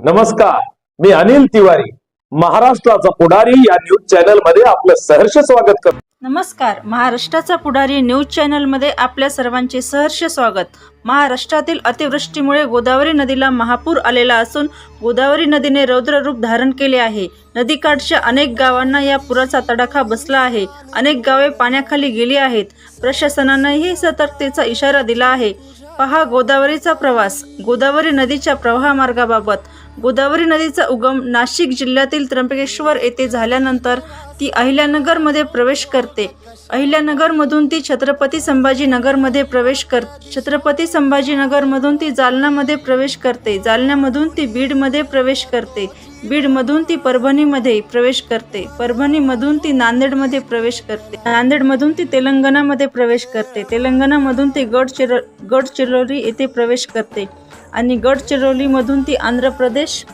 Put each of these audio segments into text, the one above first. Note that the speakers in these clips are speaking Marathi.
नमस्कार, मी अनिल तिवारी, महाराष्ट्राचा पुढारी या न्यूज चॅनल मध्ये आपलं सहर्ष स्वागत करतो। नमस्कार, महाराष्ट्राचा पुढारी न्यूज चॅनल मध्ये आपल्या सर्वांचे सहर्ष स्वागत। महाराष्ट्रातील अतिवृष्टीमुळे गोदावरी नदीला महापूर आलेला असून गोदावरी नदीने रौद्र रूप धारण केले आहे। नदीकाठच्या अनेक गावांना या पुराचा तडाखा बसला आहे। अनेक गावे पाण्याखाली गेली आहेत। प्रशासनानेही सतर्कतेचा इशारा दिला आहे। पहा गोदावरीचा प्रवास। गोदावरी नदीच्या प्रवाहमार्गाबाबत। गोदावरी नदीचा उगम नाशिक जिल्ह्यातील त्र्यंबकेश्वर येथे झाल्यानंतर ती अहिल्यानगर मध्ये प्रवेश करते। अहिल्यानगर मधून ती छत्रपती संभाजीनगर मध्ये प्रवेश करते। छत्रपती संभाजीनगर मधून ती जालना मध्ये प्रवेश करते। जालन्यामधून ती बीड मध्ये प्रवेश करते। बीड मधून ती परभणी मध्ये प्रवेश करते। परभणी मधून ती नांदेड मध्ये प्रवेश करते। नांदेड मधून ती तेलंगणा मध्ये प्रवेश करते। तेलंगणा मधून ती गडचिरोली येथे प्रवेश करते आणि गडचिरोली मधून ती आंध्र प्रदेश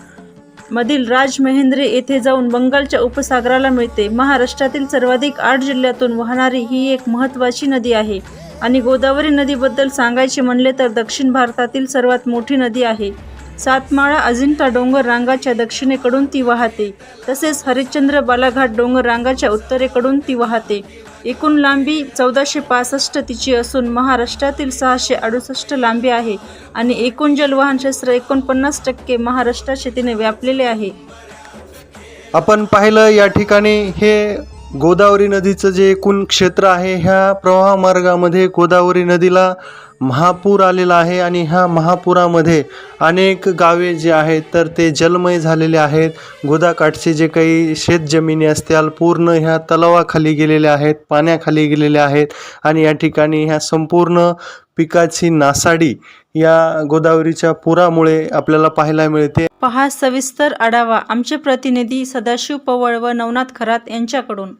मधील राजमहेंद्री येथे जाऊन बंगालच्या उपसागराला मिळते। महाराष्ट्रातील सर्वाधिक 8 जिल्ह्यातून वाहणारी ही एक महत्त्वाची नदी आहे आणि गोदावरी नदीबद्दल सांगायचे म्हणले तर दक्षिण भारतातील सर्वात मोठी नदी आहे। सातमाळा अजिंठा डोंगर रांगाच्या दक्षिणेकडून ती वाहते, तसेच हरिश्चंद्र बालाघाट डोंगर रांगाच्या उत्तरेकडून ती वाहते। एकूण लांबी 1465 तिची असून महाराष्ट्रातील 668 लांबी आहे आणि एकूण जलवाहन क्षेत्र 49% महाराष्ट्राच्या तिने व्यापलेले आहे। आपण पाहिलं या ठिकाणी हे गोदावरी नदीचं जे एकूण क्षेत्र आहे, ह्या प्रवाहमार्गामध्ये गोदावरी नदीला महापूर आलेला आहे आणि ह्या महापुरामध्ये अनेक गावे जे आहेत तर ते जलमय झालेले आहेत। गोदाकाठचे जे काही शेतजमिनी असतील पूर्ण ह्या तलावाखाली गेलेल्या आहेत, पाण्याखाली गेलेल्या आहेत आणि या ठिकाणी ह्या संपूर्ण पिकाची नासाडी या गोदावरीच्या पुरामुळे आपल्याला पाहायला मिळते। पहा सविस्तर आढावा आमचे प्रतिनिधी सदाशिव पवळ व नवनाथ खरात यांच्याकडून।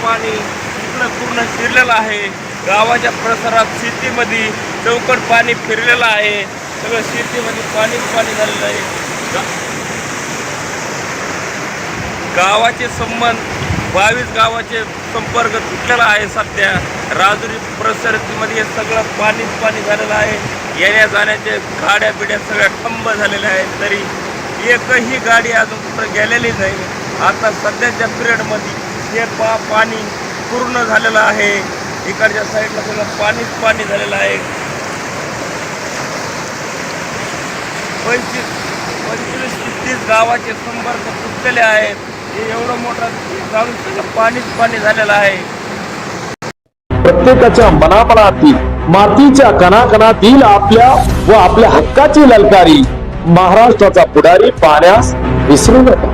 पाणी इकडं पूर्ण शिरलेलं आहे। गावाच्या परिसरात शेतीमध्ये चौकट पाणी फिरलेलं आहे। सगळं शेतीमध्ये पाणी झालेलं आहे। गावाचे संबंध 22 गावाचे संपर्क तुटलेला आहे। सध्या राजुरी परिसरामध्ये सगळं पाणी झालेलं आहे। येण्या जाण्याचे गाड्या बिड्या सगळ्या ठंब झालेल्या आहेत, तरी एकही गाडी अजून कुठं गेलेली नाही। आता सध्याच्या पिरियडमध्ये हे पाणी पूर्ण झालेलं आहे। इकडच्या साईडला सगळं पाणी झालेलं आहे। 25-30 गावाचे संपर्क तुटलेले आहेत। हे एवढं मोठं जाऊन सगळं पाणी झालेलं आहे। प्रत्येकाच्या मनामनातील मातीच्या कणाकणातील आपल्या व आपल्या हक्काची ललकारी महाराष्ट्राचा पुढारी पाहण्यास विसरू नका।